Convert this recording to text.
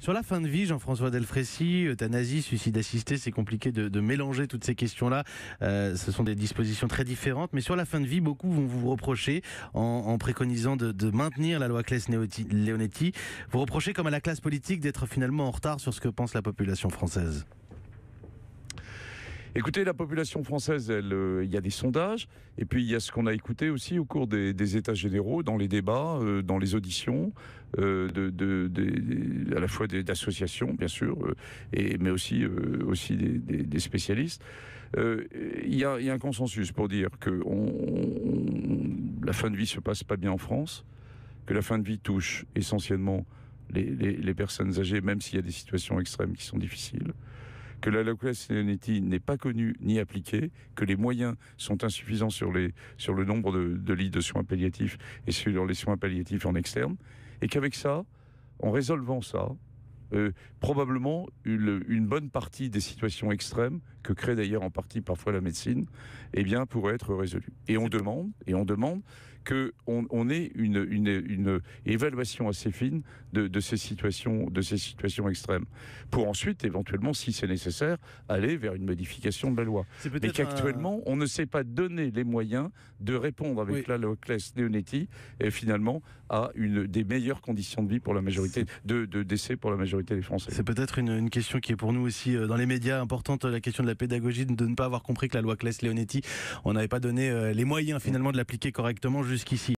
Sur la fin de vie, Jean-François Delfraissy, euthanasie, suicide assisté, c'est compliqué de mélanger toutes ces questions-là. Ce sont des dispositions très différentes. Mais sur la fin de vie, beaucoup vont vous reprocher, en préconisant de maintenir la loi Claes-Leonetti, vous reprochez comme à la classe politique d'être finalement en retard sur ce que pense la population française. Écoutez, la population française, il y a des sondages, et puis il y a ce qu'on a écouté aussi au cours des états généraux, dans les débats, dans les auditions, à la fois d'associations, bien sûr, mais aussi des spécialistes. Il y a un consensus pour dire que la fin de vie se passe pas bien en France, que la fin de vie touche essentiellement les personnes âgées, même s'il y a des situations extrêmes qui sont difficiles, que la loi Claes-Leonetti n'est pas connue ni appliquée, que les moyens sont insuffisants sur le nombre de lits de soins palliatifs et sur les soins palliatifs en externe, et qu'avec ça, en résolvant ça, probablement une bonne partie des situations extrêmes, que crée d'ailleurs en partie parfois la médecine, eh bien, pourrait être résolue. Et on demande qu'on ait une évaluation assez fine de ces situations extrêmes, pour ensuite, éventuellement, si c'est nécessaire, aller vers une modification de la loi. Mais qu'actuellement, on ne sait pas donner les moyens de répondre avec la loi Claes-Leonetti, et finalement, à des meilleures conditions de vie pour la majorité, de décès pour la majorité des Français. C'est peut-être une question qui est pour nous aussi dans les médias importante, la question de la pédagogie, de ne pas avoir compris que la loi Claes-Leonetti, on n'avait pas donné les moyens finalement de l'appliquer correctement jusqu'ici.